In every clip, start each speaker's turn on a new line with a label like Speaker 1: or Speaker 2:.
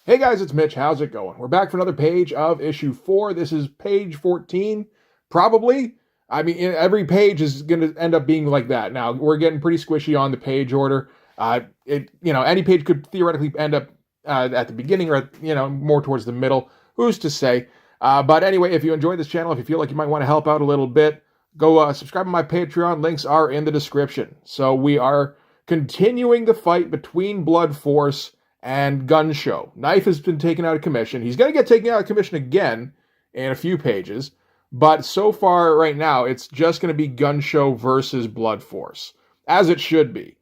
Speaker 1: Hey guys, it's Mitch. How's it going? We're back for another page of issue 4. This is page 14, probably. I mean, every page is going to end up being like that. Now, we're getting pretty squishy on the page order. Any page could theoretically end up at the beginning or, more towards the middle. Who's to say? But anyway, if you enjoy this channel, if you feel like you might want to help out a little bit, go subscribe to my Patreon. Links are in the description. So we are continuing the fight between Blood Force and Gun Show. Knife has been taken out of commission. He's going to get taken out of commission again in a few pages. But so far, right now, it's just going to be Gun Show versus Blood Force, as it should be.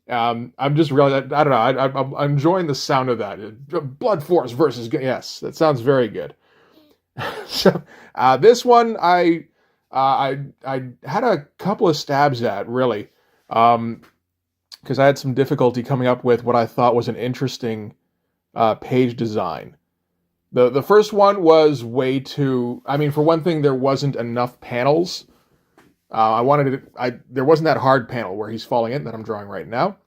Speaker 1: I'm just really, I don't know, I'm enjoying the sound of that. Blood Force versus, yes, that sounds very good. So this one, I had a couple of stabs at, really. Because I had some difficulty coming up with what I thought was an interesting page design. The first one was way too... I mean, for one thing, there wasn't enough panels. There wasn't that hard panel where he's falling in that I'm drawing right now.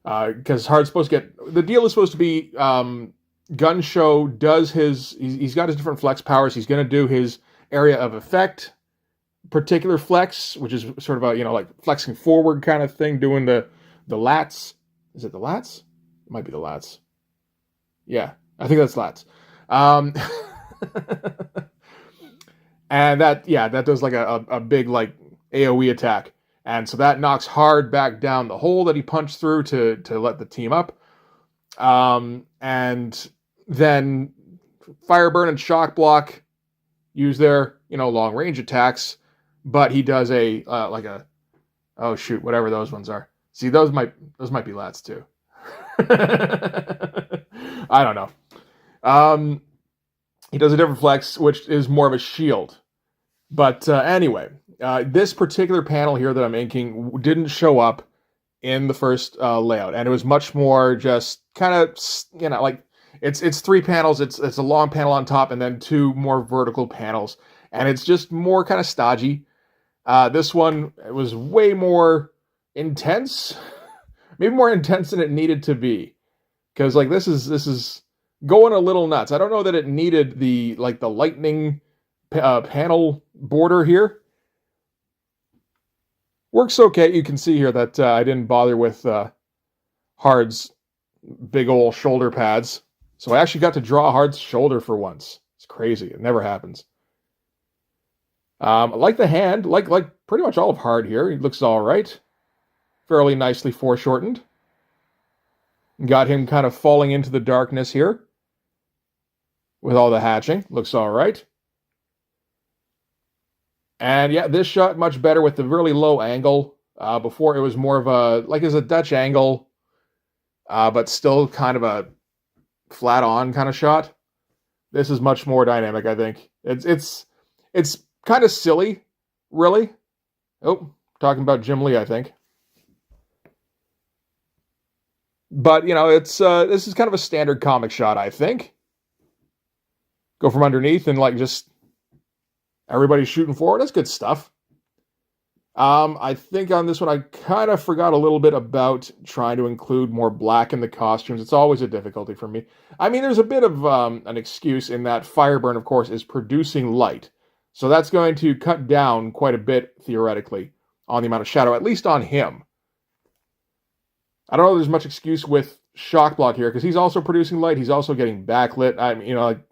Speaker 1: Because Hard's supposed to get... The deal is supposed to be Gun Show does his... He's got his different flex powers. He's going to do his area of effect, particular flex, which is sort of a, like flexing forward kind of thing, doing the lats. Is it the lats? It might be the lats. Yeah, I think that's lats. And that does like a big like AoE attack. And so that knocks Hard back down the hole that he punched through to let the team up. And then Fireburn and Shock Block use their, long range attacks. But he does oh shoot, whatever those ones are. See, those might be lats too. I don't know. He does a different flex, which is more of a shield. But anyway, this particular panel here that I'm inking didn't show up in the first layout, and it was much more just kind of, like it's 3 panels. It's a long panel on top, and then 2 more vertical panels, and it's just more kind of stodgy. This one was way more intense, maybe more intense than it needed to be, because like this is going a little nuts. I don't know that it needed the lightning panel border here. Works okay. You can see here that I didn't bother with Hard's big old shoulder pads, so I actually got to draw Hard's shoulder for once. It's crazy. It never happens. I like the hand, like pretty much all of Hard here. He looks all right. Fairly nicely foreshortened. Got him kind of falling into the darkness here with all the hatching. Looks all right. And yeah, this shot much better with the really low angle. Before it was more of it's a Dutch angle, but still kind of a flat on kind of shot. This is much more dynamic, I think. It's kind of silly, really. Oh, talking about Jim Lee, I think. But, it's this is kind of a standard comic shot, I think. Go from underneath and, just everybody's shooting forward. That's good stuff. I think on this one, I kind of forgot a little bit about trying to include more black in the costumes. It's always a difficulty for me. I mean, there's a bit of an excuse in that Fireburn, of course, is producing light. So that's going to cut down quite a bit, theoretically, on the amount of shadow, at least on him. I don't know if there's much excuse with Shock Block here, because he's also producing light. He's also getting backlit. I mean,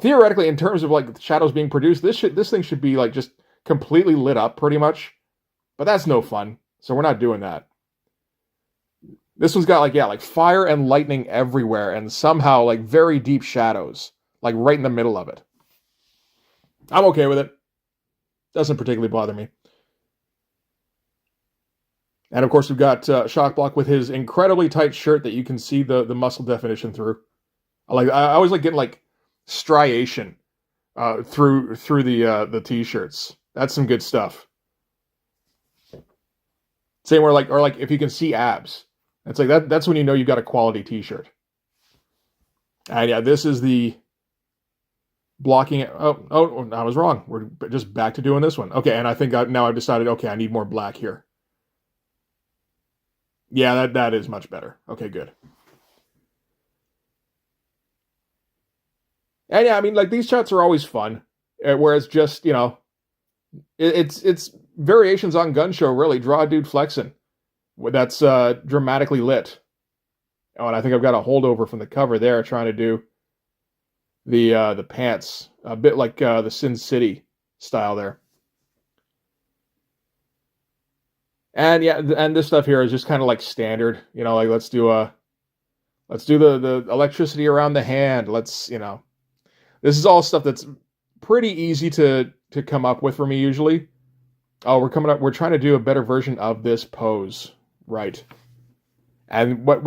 Speaker 1: theoretically, in terms of, shadows being produced, this thing should be, just completely lit up, pretty much. But that's no fun, so we're not doing that. This one's got, fire and lightning everywhere, and somehow, very deep shadows, right in the middle of it. I'm okay with it. Doesn't particularly bother me. And of course, we've got Shock Block with his incredibly tight shirt that you can see the muscle definition through. I always like getting striation through the t-shirts. That's some good stuff. Same where or if you can see abs, it's that's when you know you've got a quality t-shirt. And yeah, this is the blocking it. Oh, I was wrong. We're just back to doing this one. Okay, and I think now I've decided, okay, I need more black here. Yeah, that is much better. Okay, good. And yeah, I mean, like these shots are always fun, where it's just it's variations on gun show. Really, draw a dude flexing that's dramatically lit. Oh, and I think I've got a holdover from the cover there, trying to do the pants a bit like the Sin City style there. And yeah, and this stuff here is just kind of like standard, like let's do the electricity around the hand. This is all stuff that's pretty easy to come up with for me usually. Oh, we're trying to do a better version of this pose, right? And what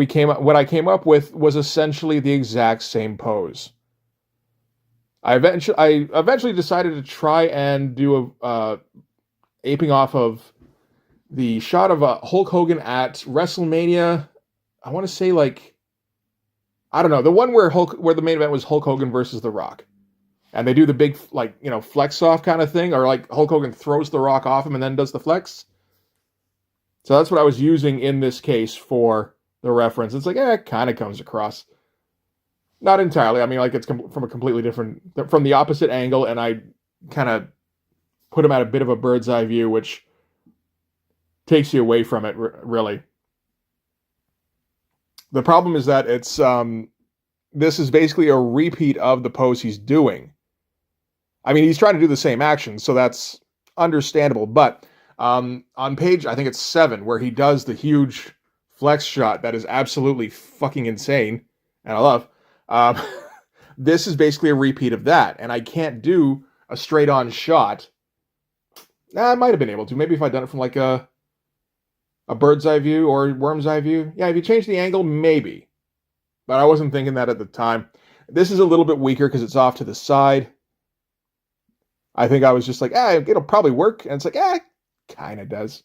Speaker 1: I came up with was essentially the exact same pose. I eventually decided to try and do aping off of the shot of Hulk Hogan at WrestleMania. I want to say I don't know, the one where the main event was Hulk Hogan versus The Rock, and they do the big flex off kind of thing, or like Hulk Hogan throws The Rock off him and then does the flex. So that's what I was using in this case for the reference. It's it kind of comes across. Not entirely. I mean, it's from a completely from the opposite angle, and I kind of put him at a bit of a bird's eye view, which takes you away from it, really. The problem is that this is basically a repeat of the pose he's doing. I mean, he's trying to do the same action, so that's understandable. But on page, I think it's 7, where he does the huge flex shot that is absolutely fucking insane, and I love. This is basically a repeat of that, and I can't do a straight-on shot. I might have been able to. Maybe if I'd done it from a bird's eye view or worm's eye view. Yeah, if you change the angle, maybe. But I wasn't thinking that at the time. This is a little bit weaker because it's off to the side. I think I was just it'll probably work. And it's kind of does.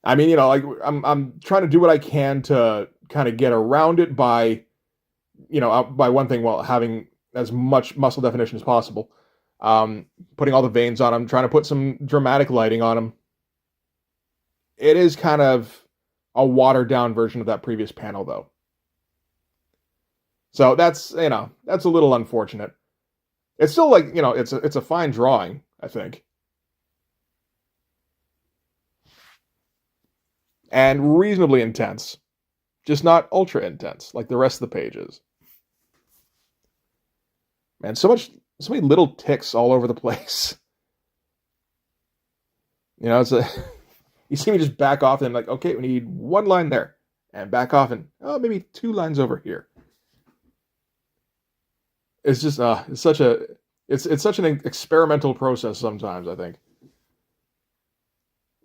Speaker 1: I mean, I'm trying to do what I can to kind of get around it by one thing, while having as much muscle definition as possible. Putting all the veins on them, trying to put some dramatic lighting on them. It is kind of a watered down version of that previous panel, though. So that's a little unfortunate. It's still it's a fine drawing, I think. And reasonably intense. Just not ultra intense like the rest of the pages. Man, so many little ticks all over the place. It's you see me just back off and okay, we need one line there, and back off and maybe 2 lines over here. It's just it's such an experimental process sometimes, I think.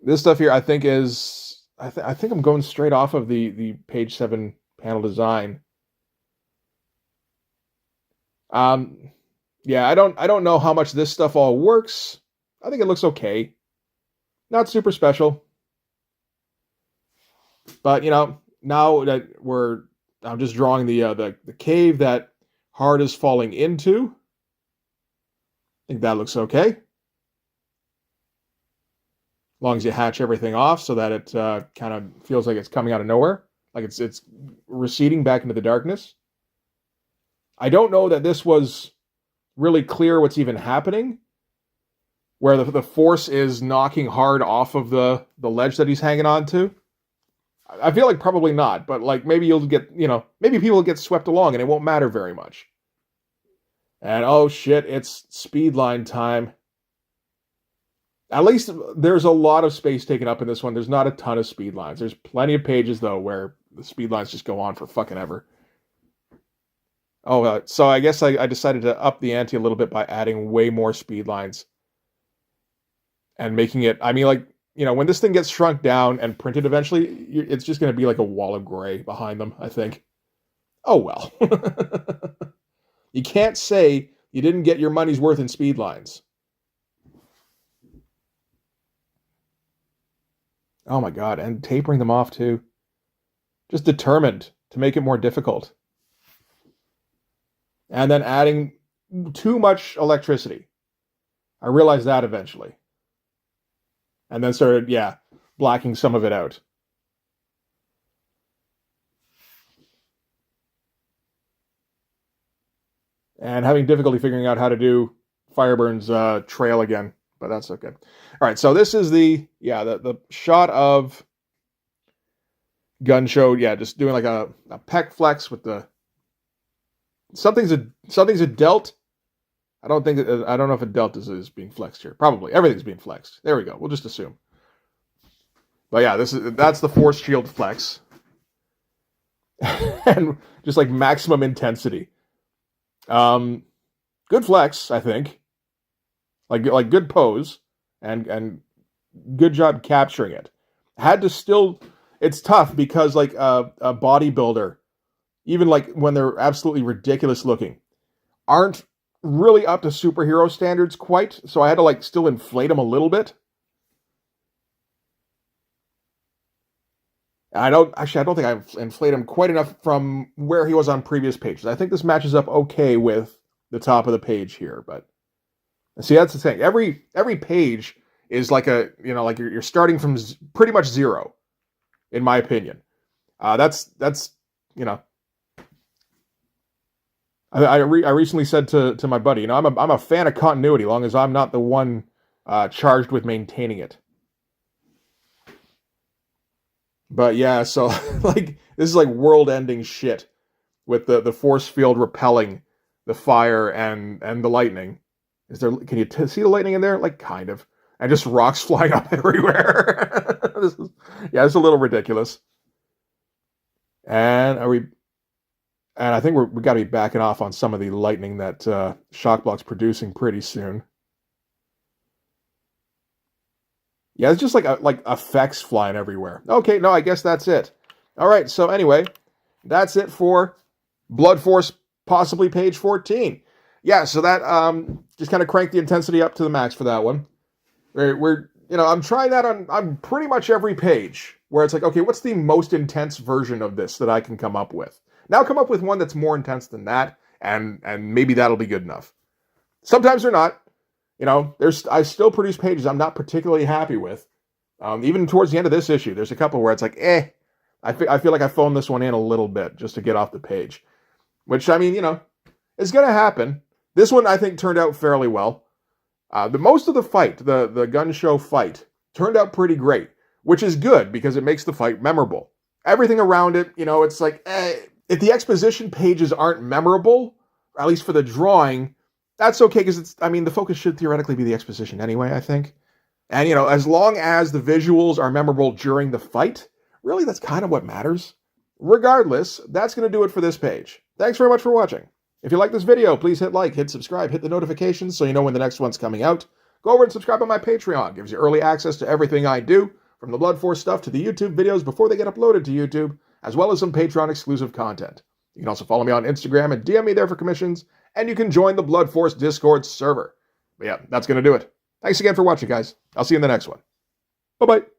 Speaker 1: This stuff here I think is I think I'm going straight off of the page 7 panel design. Yeah, I don't know how much this stuff all works. I think it looks okay. Not super special. But now that I'm just drawing the cave that Hart is falling into. I think that looks okay. As long as you hatch everything off so that it kind of feels like it's coming out of nowhere, like it's receding back into the darkness. I don't know that this was really clear what's even happening, where the force is knocking Hart off of the ledge that he's hanging on to. I feel like probably not, but maybe you'll get, maybe people will get swept along and it won't matter very much. And oh shit, it's speedline time. At least there's a lot of space taken up in this one. There's not a ton of speed lines. There's plenty of pages though where the speed lines just go on for fucking ever. Oh, so I guess I decided to up the ante a little bit by adding way more speed lines. And making it, I mean, when this thing gets shrunk down and printed eventually, it's just going to be like a wall of gray behind them, I think. Oh, well. You can't say you didn't get your money's worth in speed lines. Oh my god, and tapering them off too. Just determined to make it more difficult. And then adding too much electricity. I realized that eventually. And then started, blacking some of it out. and having difficulty figuring out how to do Fireburn's trail again, but that's okay. All right, so this is the shot of Gun Show. Yeah, just doing like a pec flex with the something's a delt. I don't know if a delt is being flexed here. Probably everything's being flexed. There we go. We'll just assume. But yeah, that's the force shield flex, and just like maximum intensity. Good flex, I think. Like good pose, and good job capturing it. Had to still. It's tough because like a bodybuilder, even like when they're absolutely ridiculous looking, aren't really up to superhero standards quite. So I had to like still inflate them a little bit. I don't think I've inflated him quite enough from where he was on previous pages. I think this matches up okay with the top of the page here, but see, that's the thing. Every page is like like you're starting from pretty much zero, in my opinion. That's I recently said to my buddy, I'm a fan of continuity, long as I'm not the one charged with maintaining it. But yeah, so like this is like world-ending shit with the force field repelling the fire and the lightning. Can you see the lightning in there? Like kind of, and just rocks flying up everywhere. It's a little ridiculous. And I think we got to be backing off on some of the lightning that Shockblock's producing pretty soon. Yeah, it's just like effects flying everywhere. Okay, no, I guess that's it. All right, so anyway, that's it for Blood Force, possibly page 14. Yeah, so that just kind of cranked the intensity up to the max for that one. I'm trying that on pretty much every page where it's like, okay, what's the most intense version of this that I can come up with? Now come up with one that's more intense than that, and maybe that'll be good enough. Sometimes they're not. I still produce pages I'm not particularly happy with. Even towards the end of this issue, there's a couple where it's like, I feel like I phoned this one in a little bit just to get off the page. Which, I mean, is going to happen. This one, I think, turned out fairly well. The most of the fight, the Gun Show fight, turned out pretty great, which is good because it makes the fight memorable. Everything around it, it's like, if the exposition pages aren't memorable, or at least for the drawing, that's okay because the focus should theoretically be the exposition anyway, I think. And, as long as the visuals are memorable during the fight, really that's kind of what matters. Regardless, that's going to do it for this page. Thanks very much for watching. If you like this video, please hit like, hit subscribe, hit the notifications so you know when the next one's coming out. Go over and subscribe on my Patreon. It gives you early access to everything I do, from the Blood Force stuff to the YouTube videos before they get uploaded to YouTube, as well as some Patreon exclusive content. You can also follow me on Instagram and DM me there for commissions, and you can join the Blood Force Discord server. But yeah, that's going to do it. Thanks again for watching, guys. I'll see you in the next one. Bye-bye.